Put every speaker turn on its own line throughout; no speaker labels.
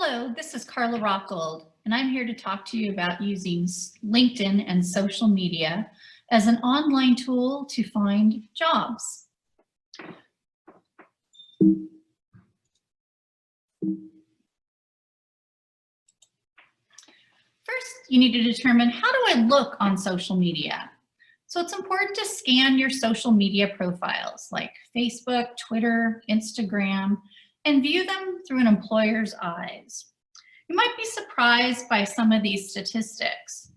Hello, this is Carla Rockgold, and I'm here to talk to you about using LinkedIn and social media as an online tool to find jobs. First, you need to determine, how do I look on social media? So it's important to scan your social media profiles like Facebook, Twitter, Instagram, and view them through an employer's eyes. You might be surprised by some of these statistics.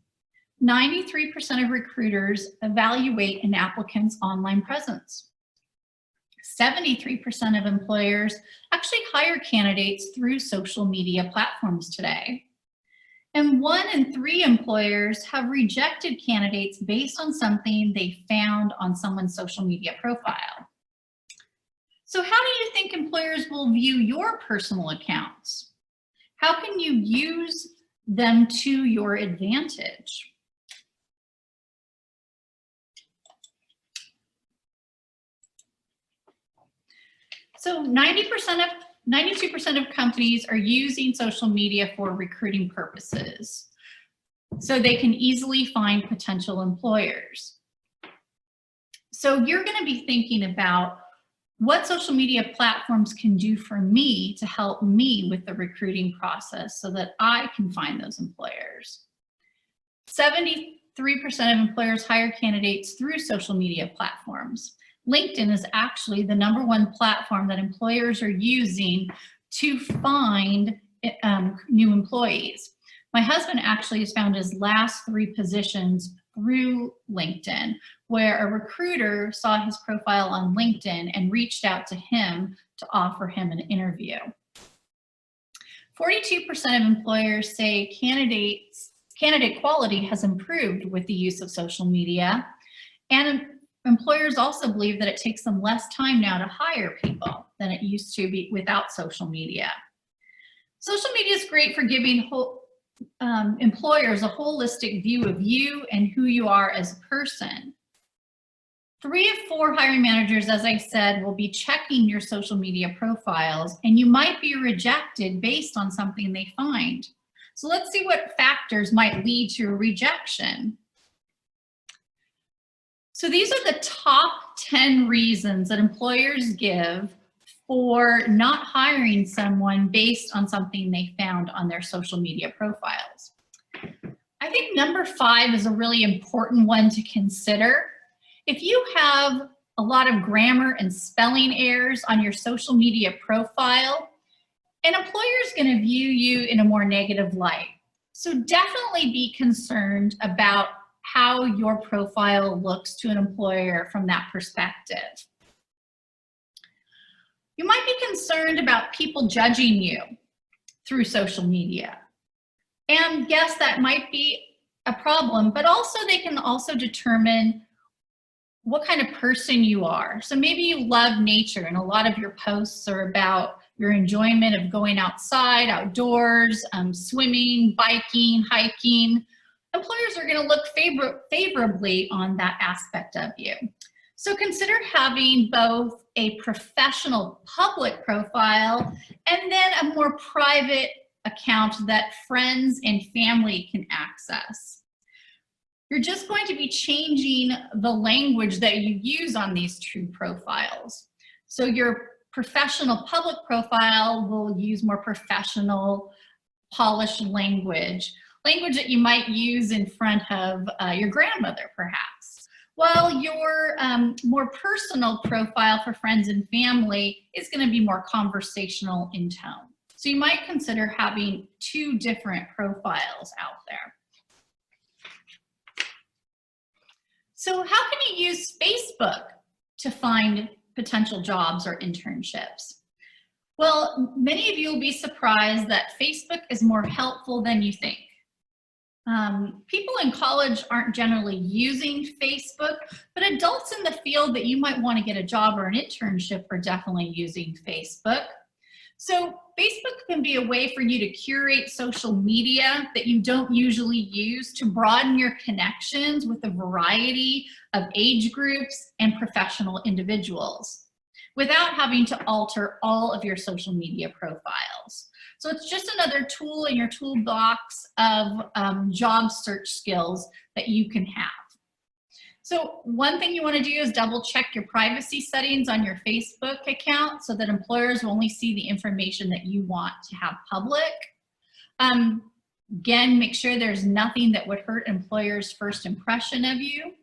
93% of recruiters evaluate an applicant's online presence. 73% of employers actually hire candidates through social media platforms today. And 1 in 3 employers have rejected candidates based on something they found on someone's social media profile. So how do you think employers will view your personal accounts? How can you use them to your advantage? So 92% of companies are using social media for recruiting purposes, so they can easily find potential employers. So you're going to be thinking about what social media platforms can do for me to help me with the recruiting process so that I can find those employers. 73% of employers hire candidates through social media platforms. LinkedIn is actually the #1 platform that employers are using to find new employees. My husband actually has found his last 3 positions through LinkedIn, where a recruiter saw his profile on LinkedIn and reached out to him to offer him an interview. 42% of employers say candidate quality has improved with the use of social media, and employers also believe that it takes them less time now to hire people than it used to be without social media. Social media is great for giving employers a holistic view of you and who you are as a person. 3 of 4 hiring managers, as I said, will be checking your social media profiles, and you might be rejected based on something they find. So let's see what factors might lead to a rejection. So these are the top 10 reasons that employers give for not hiring someone based on something they found on their social media profiles. I think number 5 is a really important one to consider. If you have a lot of grammar and spelling errors on your social media profile, an employer is going to view you in a more negative light. So definitely be concerned about how your profile looks to an employer from that perspective. You might be concerned about people judging you through social media. And yes, that might be a problem, but also they can also determine what kind of person you are. So maybe you love nature and a lot of your posts are about your enjoyment of going outside, outdoors, swimming, biking, hiking. Employers are going to look favorably on that aspect of you. So consider having both a professional public profile and then a more private account that friends and family can access. You're just going to be changing the language that you use on these 2 profiles. So your professional public profile will use more professional, polished language that you might use in front of your grandmother, perhaps. While your more personal profile for friends and family is going to be more conversational in tone. So you might consider having 2 different profiles out there. So how can you use Facebook to find potential jobs or internships? Well, many of you will be surprised that Facebook is more helpful than you think. People in college aren't generally using Facebook, but adults in the field that you might want to get a job or an internship are definitely using Facebook. So Facebook can be a way for you to curate social media that you don't usually use to broaden your connections with a variety of age groups and professional individuals without having to alter all of your social media profiles. So it's just another tool in your toolbox of job search skills that you can have. So one thing you want to do is double check your privacy settings on your Facebook account so that employers will only see the information that you want to have public. Again, make sure there's nothing that would hurt employers' first impression of you.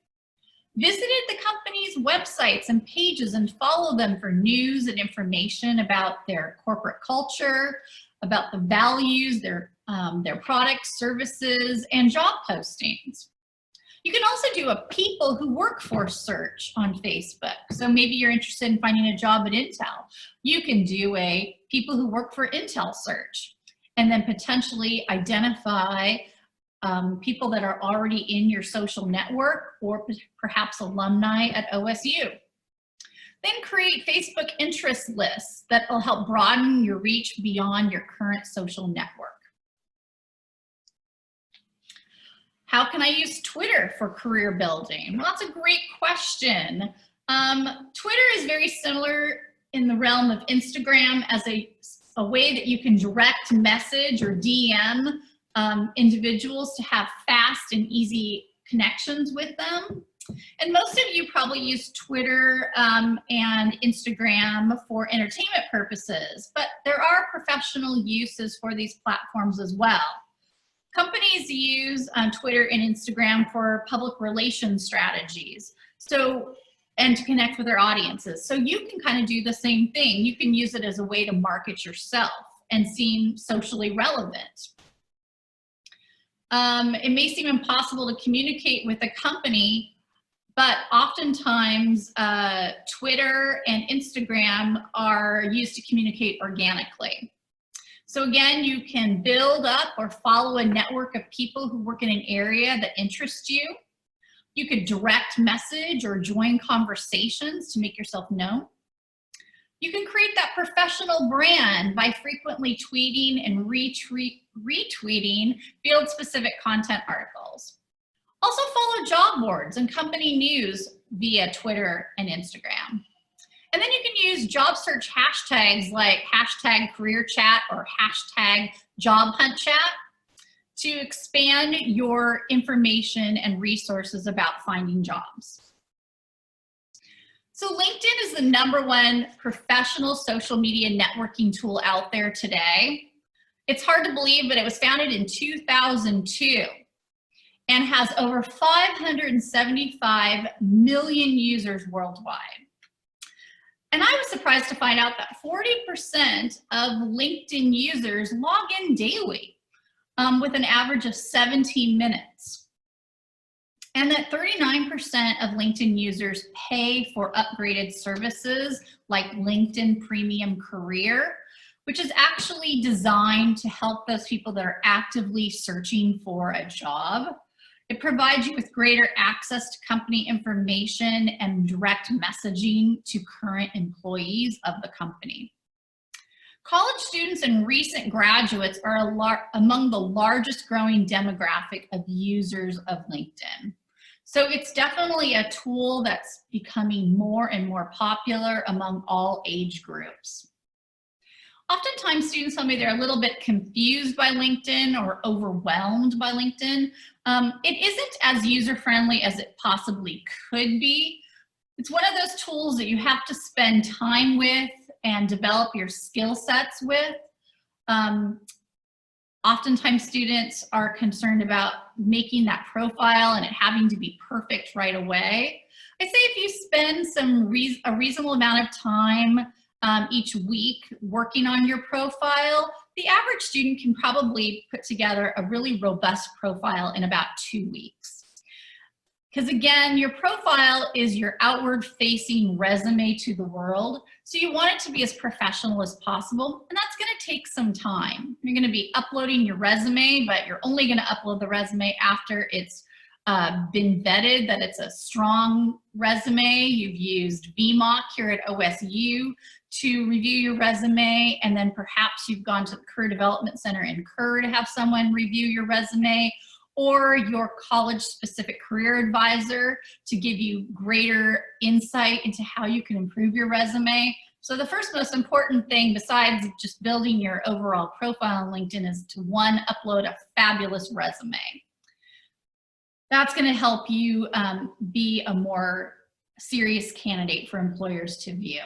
Visited the company's websites and pages and follow them for news and information about their corporate culture, about the values, their products, services, and job postings. You can also do a people who work for search on Facebook. So maybe you're interested in finding a job at Intel. You can do a people who work for Intel search and then potentially identify people that are already in your social network or perhaps alumni at OSU. Then create Facebook interest lists that will help broaden your reach beyond your current social network. How can I use Twitter for career building? Well, that's a great question. Twitter is very similar in the realm of Instagram as a way that you can direct message or DM individuals to have fast and easy connections with them. And most of you probably use Twitter and Instagram for entertainment purposes, but there are professional uses for these platforms as well. Companies use Twitter and Instagram for public relations strategies, and to connect with their audiences. So you can kind of do the same thing. You can use it as a way to market yourself and seem socially relevant. It may seem impossible to communicate with a company, but oftentimes Twitter and Instagram are used to communicate organically. So again, you can build up or follow a network of people who work in an area that interests you. You could direct message or join conversations to make yourself known. You can create that professional brand by frequently tweeting and retweeting field-specific content articles. Also follow job boards and company news via Twitter and Instagram. And then you can use job search hashtags like #CareerChat or #JobHuntChat to expand your information and resources about finding jobs. So LinkedIn is the #1 professional social media networking tool out there today. It's hard to believe, but it was founded in 2002 and has over 575 million users worldwide. And I was surprised to find out that 40% of LinkedIn users log in daily with an average of 17 minutes. And that 39% of LinkedIn users pay for upgraded services like LinkedIn Premium Career, which is actually designed to help those people that are actively searching for a job. It provides you with greater access to company information and direct messaging to current employees of the company. College students and recent graduates are among the largest growing demographic of users of LinkedIn. So it's definitely a tool that's becoming more and more popular among all age groups. Oftentimes students tell me they're a little bit confused by LinkedIn or overwhelmed by LinkedIn. It isn't as user-friendly as it possibly could be. It's one of those tools that you have to spend time with and develop your skill sets with. Oftentimes students are concerned about making that profile and it having to be perfect right away. I say if you spend a reasonable amount of time each week working on your profile, the average student can probably put together a really robust profile in about 2 weeks. Because again, your profile is your outward facing resume to the world. So you want it to be as professional as possible, and that's gonna take some time. You're gonna be uploading your resume, but you're only gonna upload the resume after it's been vetted that it's a strong resume. You've used VMOC here at OSU to review your resume, and then perhaps you've gone to the Career Development Center in Kerr to have someone review your resume, or your college-specific career advisor to give you greater insight into how you can improve your resume. So the first most important thing besides just building your overall profile on LinkedIn is to, one, upload a fabulous resume. That's going to help you be a more serious candidate for employers to view.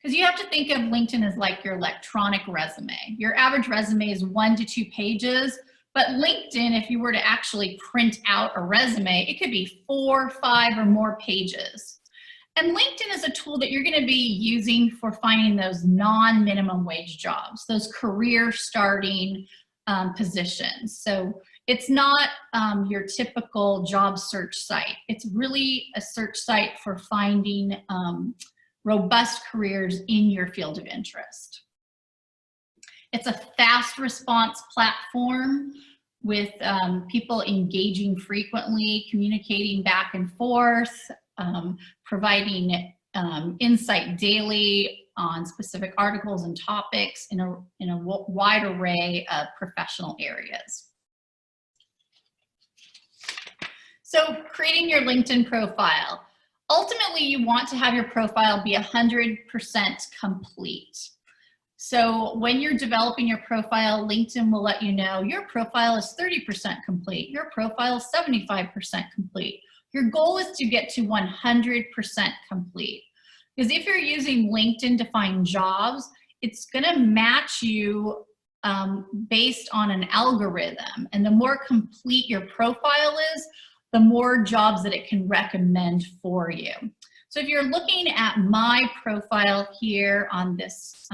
Because you have to think of LinkedIn as like your electronic resume. Your average resume is 1 to 2 pages, but LinkedIn, if you were to actually print out a resume, it could be 4, 5, or more pages. And LinkedIn is a tool that you're going to be using for finding those non-minimum wage jobs, those career starting positions. So it's not your typical job search site. It's really a search site for finding robust careers in your field of interest. It's a fast response platform with people engaging frequently, communicating back and forth, providing insight daily on specific articles and topics in a wide array of professional areas. So creating your LinkedIn profile. Ultimately, you want to have your profile be 100% complete. So when you're developing your profile, LinkedIn will let you know your profile is 30% complete, your profile is 75% complete. Your goal is to get to 100% complete. Because if you're using LinkedIn to find jobs, it's gonna match you based on an algorithm. And the more complete your profile is, the more jobs that it can recommend for you. So if you're looking at my profile here on this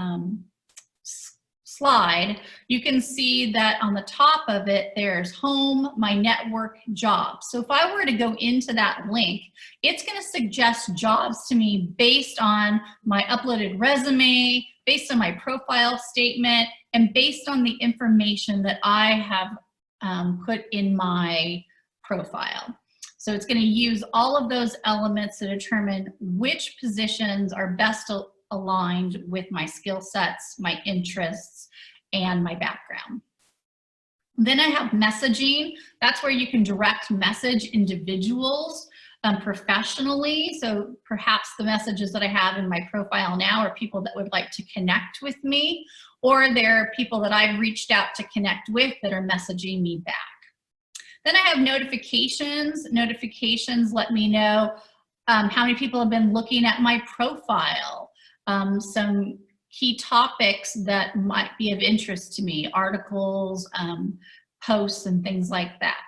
slide, you can see that on the top of it, there's home, my network, jobs. So if I were to go into that link, it's going to suggest jobs to me based on my uploaded resume, based on my profile statement, and based on the information that I have put in my profile. So it's going to use all of those elements to determine which positions are best aligned with my skill sets, my interests, and my background. Then I have messaging. That's where you can direct message individuals professionally. So perhaps the messages that I have in my profile now are people that would like to connect with me, or they're people that I've reached out to connect with that are messaging me back. Then I have notifications. Notifications let me know how many people have been looking at my profile, some key topics that might be of interest to me, articles, posts, and things like that.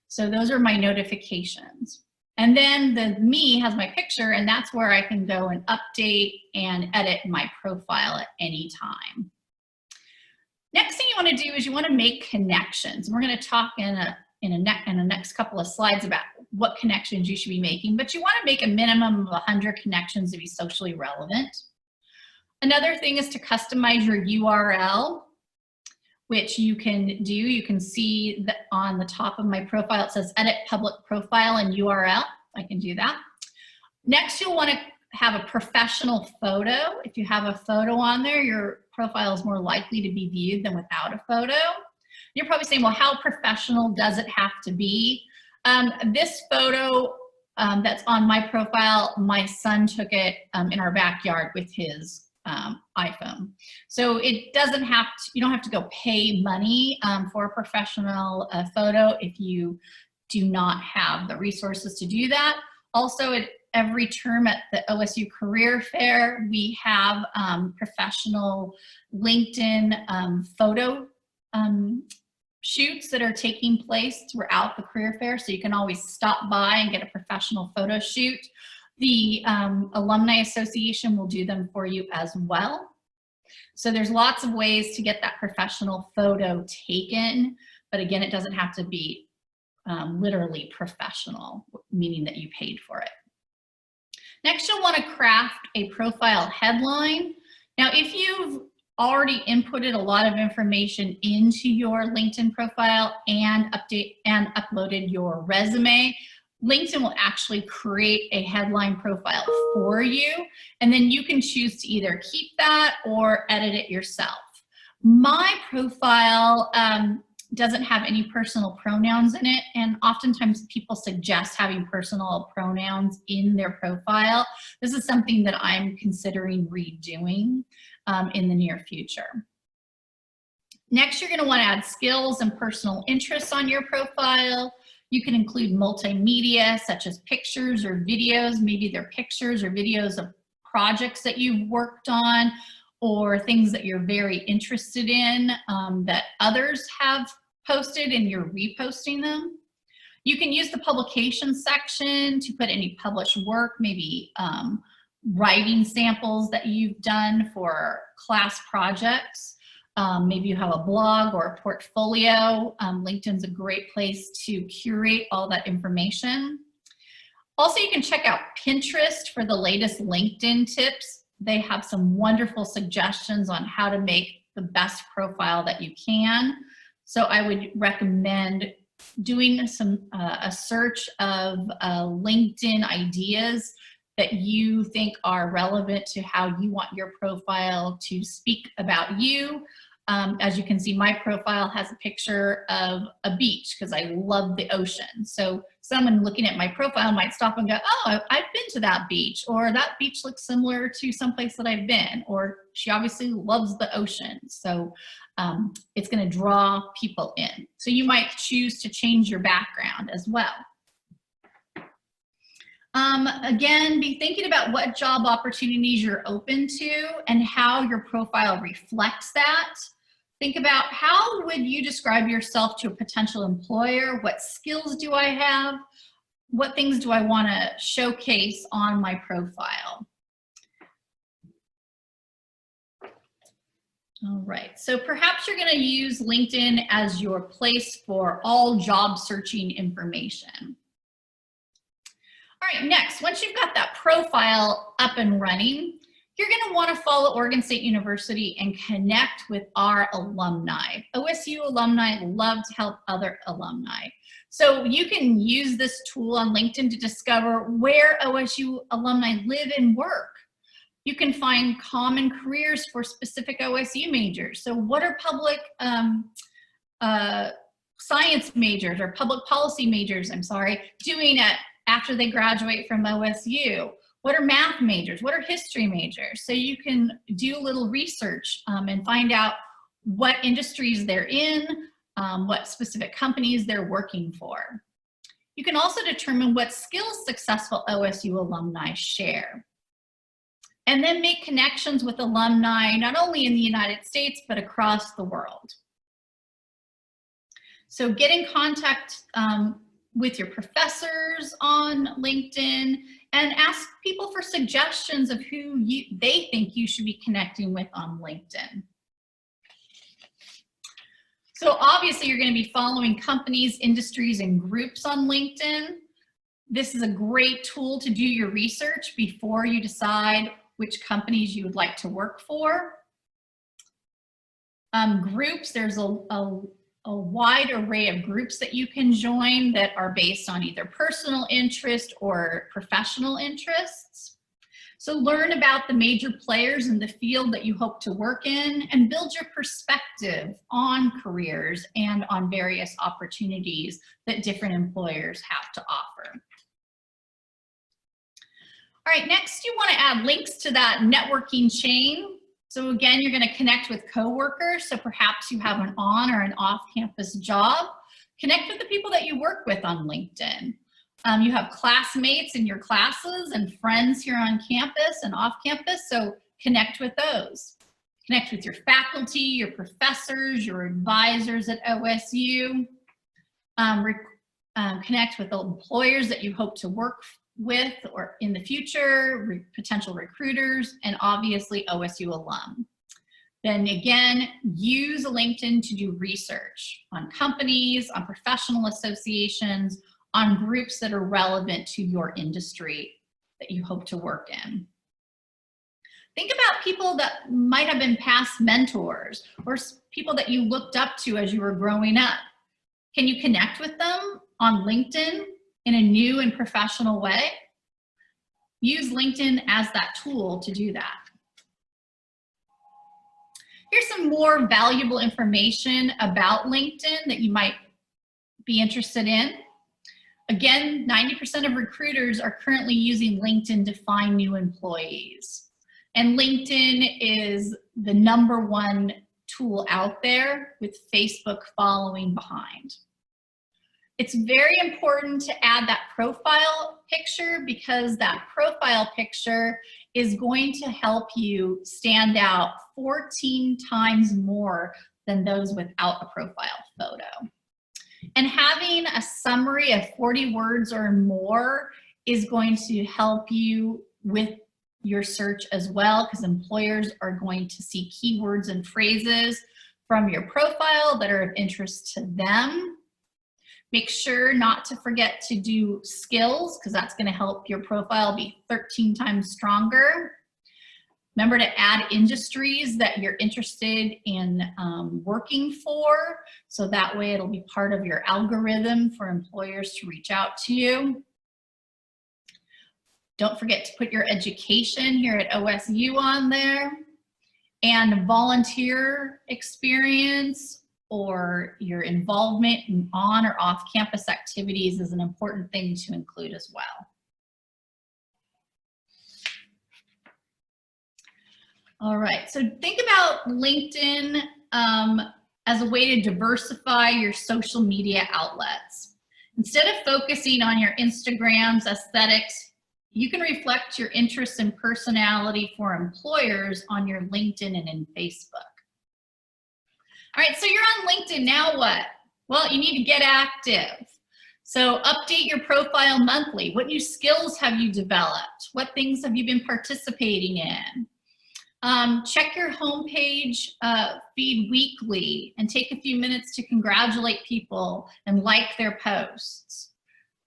So those are my notifications. And then the me has my picture, and that's where I can go and update and edit my profile at any time. Next thing you want to do is you want to make connections. And we're going to talk in the next couple of slides about what connections you should be making, but you want to make a minimum of 100 connections to be socially relevant. Another thing is to customize your URL, which you can do. You can see that on the top of my profile, it says edit public profile and URL. I can do that. Next, you'll want to have a professional photo. If you have a photo on there, your profile is more likely to be viewed than without a photo. You're probably saying, well, how professional does it have to be? This photo that's on my profile, my son took it in our backyard with his iPhone. So it doesn't have to, you don't have to go pay money for a professional photo if you do not have the resources to do that. Also, every term at the OSU Career Fair, we have professional LinkedIn photo shoots that are taking place throughout the career fair, so you can always stop by and get a professional photo shoot. The Alumni Association will do them for you as well. So there's lots of ways to get that professional photo taken, but again, it doesn't have to be literally professional, meaning that you paid for it. Next, you'll want to craft a profile headline. Now, if you've already inputted a lot of information into your LinkedIn profile and uploaded your resume, LinkedIn will actually create a headline profile for you, and then you can choose to either keep that or edit it yourself. My profile doesn't have any personal pronouns in it, and oftentimes people suggest having personal pronouns in their profile. This is something that I'm considering redoing in the near future. Next, you're going to want to add skills and personal interests on your profile. You can include multimedia, such as pictures or videos. Maybe they're pictures or videos of projects that you've worked on, or things that you're very interested in that others have posted and you're reposting them. You can use the publication section to put any published work, maybe writing samples that you've done for class projects. Maybe you have a blog or a portfolio. LinkedIn's a great place to curate all that information. Also, you can check out Pinterest for the latest LinkedIn tips. They have some wonderful suggestions on how to make the best profile that you can. So I would recommend doing a search of LinkedIn ideas that you think are relevant to how you want your profile to speak about you. As you can see, my profile has a picture of a beach because I love the ocean. So someone looking at my profile might stop and go, oh, I've been to that beach, or that beach looks similar to someplace that I've been, or she obviously loves the ocean. So it's going to draw people in. So you might choose to change your background as well. Again, be thinking about what job opportunities you're open to and how your profile reflects that. Think about, how would you describe yourself to a potential employer? What skills do I have? What things do I want to showcase on my profile? All right, so perhaps you're going to use LinkedIn as your place for all job searching information. All right, next, once you've got that profile up and running, you're going to want to follow Oregon State University and connect with our alumni. OSU alumni love to help other alumni. So you can use this tool on LinkedIn to discover where OSU alumni live and work. You can find common careers for specific OSU majors. So what are public science majors or public policy majors, doing after they graduate from OSU? What are math majors? What are history majors? So you can do a little research and find out what industries they're in, what specific companies they're working for. You can also determine what skills successful OSU alumni share. And then make connections with alumni, not only in the United States, but across the world. So get in contact with your professors on LinkedIn and ask people for suggestions of who they think you should be connecting with on LinkedIn. So obviously you're going to be following companies, industries, and groups on LinkedIn. This is a great tool to do your research before you decide which companies you would like to work for. Groups, there's a wide array of groups that you can join that are based on either personal interest or professional interests. So learn about the major players in the field that you hope to work in and build your perspective on careers and on various opportunities that different employers have to offer. All right, next you want to add links to that networking chain. So again, you're going to connect with coworkers. So perhaps you have an on or an off-campus job. Connect with the people that you work with on LinkedIn. You have classmates in your classes and friends here on campus and off campus, so connect with those. Connect with your faculty, your professors, your advisors at OSU. Connect with the employers that you hope to work with or in the future, potential recruiters, and obviously OSU alum. Then again, use LinkedIn to do research on companies, on professional associations, on groups that are relevant to your industry that you hope to work in. Think about people that might have been past mentors or people that you looked up to as you were growing up. Can you connect with them on LinkedIn in a new and professional way? Use LinkedIn as that tool to do that. Here's some more valuable information about LinkedIn that you might be interested in. Again, 90% of recruiters are currently using LinkedIn to find new employees. And LinkedIn is the #1 tool out there, with Facebook following behind. It's very important to add that profile picture, because that profile picture is going to help you stand out 14 times more than those without a profile photo. And having a summary of 40 words or more is going to help you with your search as well, because employers are going to see keywords and phrases from your profile that are of interest to them. Make sure not to forget to do skills, because that's going to help your profile be 13 times stronger. Remember to add industries that you're interested in working for, so that way it'll be part of your algorithm for employers to reach out to you. Don't forget to put your education here at OSU on there, and volunteer experience or your involvement in on or off campus activities is an important thing to include as well. All right, so think about LinkedIn as a way to diversify your social media outlets. Instead of focusing on your Instagram's aesthetics, you can reflect your interests and personality for employers on your LinkedIn and in Facebook. All right, so you're on LinkedIn, now what? Well, you need to get active. So update your profile monthly. What new skills have you developed? What things have you been participating in? Check your homepage feed weekly and take a few minutes to congratulate people and like their posts.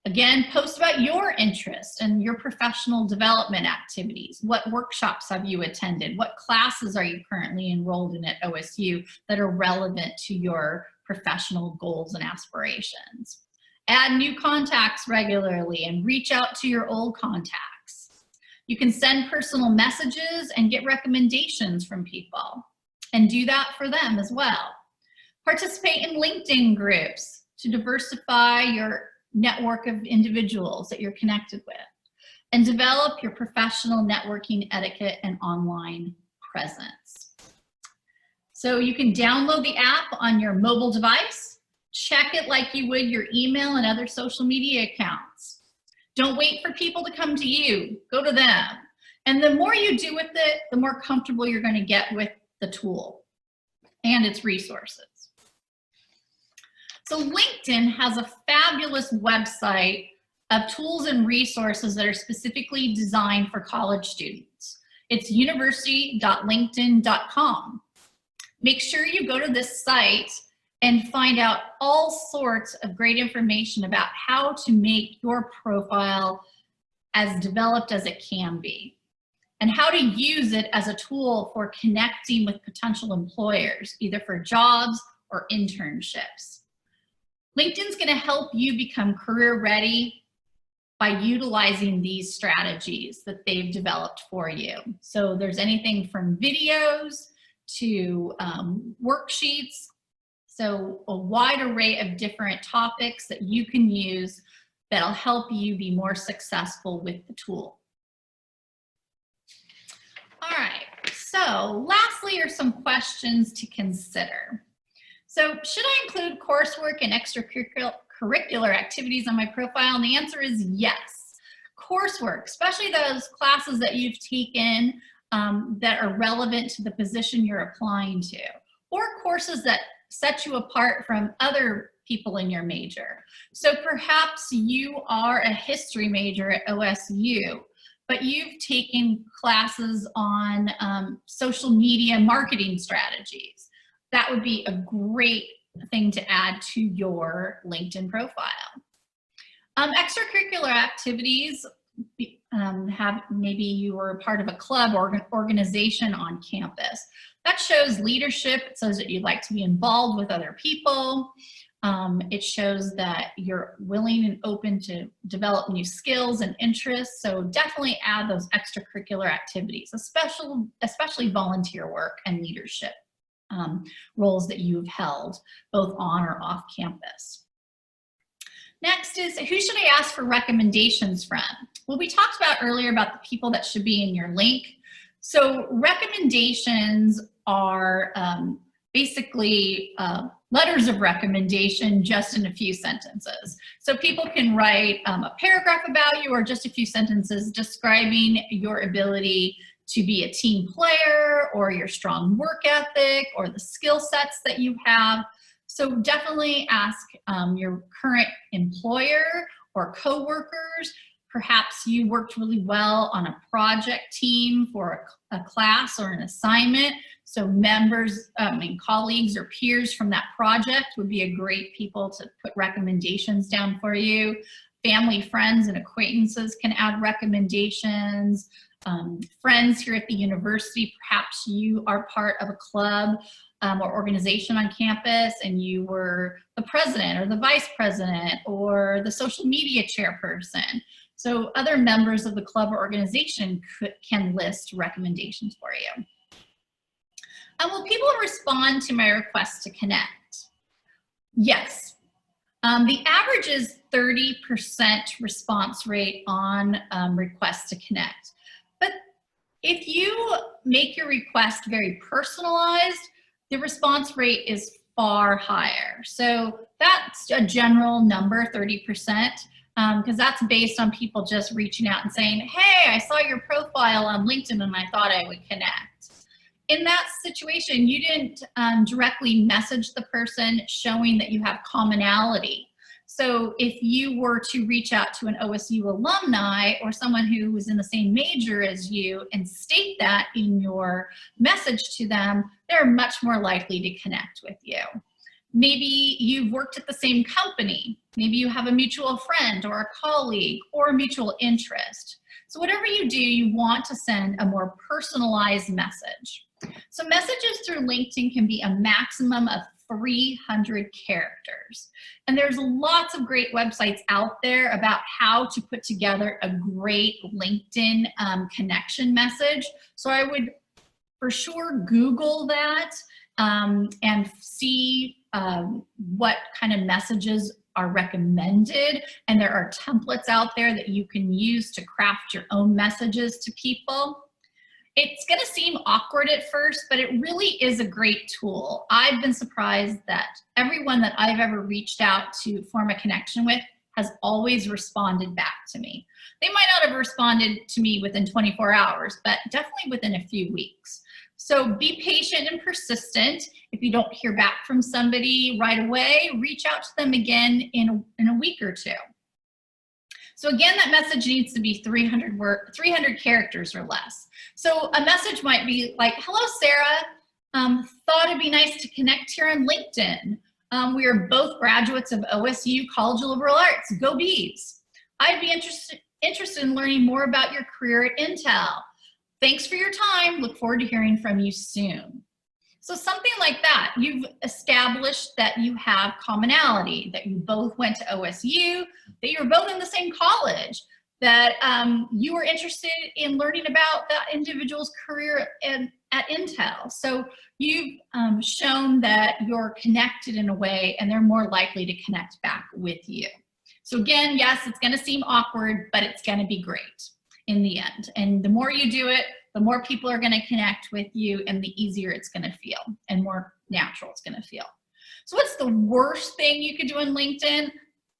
Again, post about your interests and your professional development activities. What workshops have you attended? What classes are you currently enrolled in at OSU that are relevant to your professional goals and aspirations? Add new contacts regularly and reach out to your old contacts. You can send personal messages and get recommendations from people, and do that for them as well. Participate in LinkedIn groups to diversify your network of individuals that you're connected with, and develop your professional networking etiquette and online presence. So you can download the app on your mobile device, check it like you would your email and other social media accounts. Don't wait for people to come to you, go to them. And the more you do with it, the more comfortable you're going to get with the tool and its resources. So LinkedIn has a fabulous website of tools and resources that are specifically designed for college students. It's university.linkedin.com. Make sure you go to this site and find out all sorts of great information about how to make your profile as developed as it can be, and how to use it as a tool for connecting with potential employers, either for jobs or internships. LinkedIn's going to help you become career ready by utilizing these strategies that they've developed for you. So there's anything from videos to worksheets. So a wide array of different topics that you can use that'll help you be more successful with the tool. All right, so lastly are some questions to consider. So should I include coursework and extracurricular activities on my profile? And the answer is yes. Coursework, especially those classes that you've taken that are relevant to the position you're applying to, or courses that set you apart from other people in your major. So perhaps you are a history major at OSU, but you've taken classes on social media marketing strategies. That would be a great thing to add to your LinkedIn profile. Extracurricular activities, maybe you were a part of a club or organization on campus. That shows leadership. It shows that you'd like to be involved with other people. It shows that you're willing and open to develop new skills and interests. So definitely add those extracurricular activities, especially volunteer work and leadership. roles that you've held, both on or off campus. Next is, who should I ask for recommendations from? Well, we talked about earlier about the people that should be in your link. So recommendations are basically letters of recommendation just in a few sentences. So people can write a paragraph about you or just a few sentences describing your ability to be a team player or your strong work ethic or the skill sets that you have. So definitely ask your current employer or coworkers. Perhaps you worked really well on a project team for a class or an assignment. So members, colleagues or peers from that project would be a great people to put recommendations down for you. Family, friends, and acquaintances can add recommendations. Friends here at the university, perhaps you are part of a club or organization on campus and you were the president or the vice president or the social media chairperson. So other members of the club or organization can list recommendations for you. Will people respond to my request to connect? Yes. The average is 30% response rate on requests to connect. But if you make your request very personalized, the response rate is far higher. So that's a general number, 30%, because that's based on people just reaching out and saying, hey, I saw your profile on LinkedIn and I thought I would connect. In that situation, you didn't directly message the person showing that you have commonality. So if you were to reach out to an OSU alumni or someone who was in the same major as you and state that in your message to them, they're much more likely to connect with you. Maybe you've worked at the same company. Maybe you have a mutual friend or a colleague or a mutual interest. So whatever you do, you want to send a more personalized message. So messages through LinkedIn can be a maximum of 300 characters. And there's lots of great websites out there about how to put together a great LinkedIn connection message. So I would for sure Google that and see what kind of messages are recommended. And there are templates out there that you can use to craft your own messages to people. It's going to seem awkward at first, but it really is a great tool. I've been surprised that everyone that I've ever reached out to form a connection with has always responded back to me. They might not have responded to me within 24 hours, but definitely within a few weeks. So be patient and persistent. If you don't hear back from somebody right away, reach out to them again in a week or two. So again, that message needs to be 300 characters or less. So a message might be like, hello, Sarah. Thought it'd be nice to connect here on LinkedIn. We are both graduates of OSU College of Liberal Arts. Go Bees. I'd be interested in learning more about your career at Intel. Thanks for your time. Look forward to hearing from you soon. So something like that. You've established that you have commonality, that you both went to OSU, that you were both in the same college, that you were interested in learning about that individual's career at Intel. So you've shown that you're connected in a way and they're more likely to connect back with you. So again, yes, it's going to seem awkward, but it's going to be great in the end. And the more you do it, the more people are going to connect with you and the easier it's going to feel and more natural it's going to feel. So what's the worst thing you could do on LinkedIn?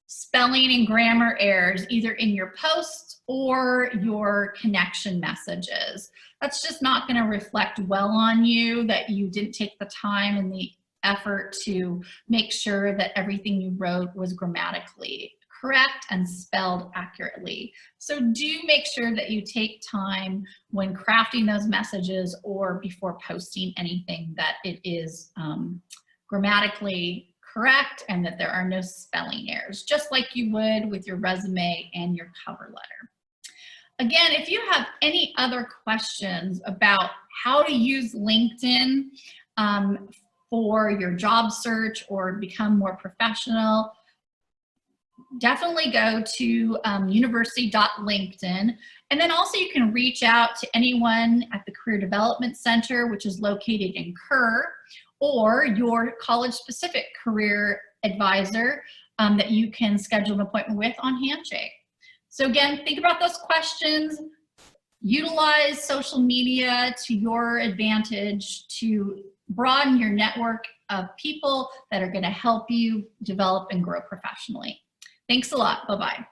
Spelling and grammar errors, either in your posts or your connection messages. That's just not going to reflect well on you, that you didn't take the time and the effort to make sure that everything you wrote was grammatically correct and spelled accurately. So do make sure that you take time when crafting those messages or before posting anything that it is grammatically correct and that there are no spelling errors, just like you would with your resume and your cover letter. Again, if you have any other questions about how to use LinkedIn for your job search or become more professional, definitely go to university.linkedin. And then also you can reach out to anyone at the Career Development Center, which is located in Kerr, or your college-specific career advisor that you can schedule an appointment with on Handshake. So again, think about those questions. Utilize social media to your advantage to broaden your network of people that are going to help you develop and grow professionally. Thanks a lot. Bye-bye.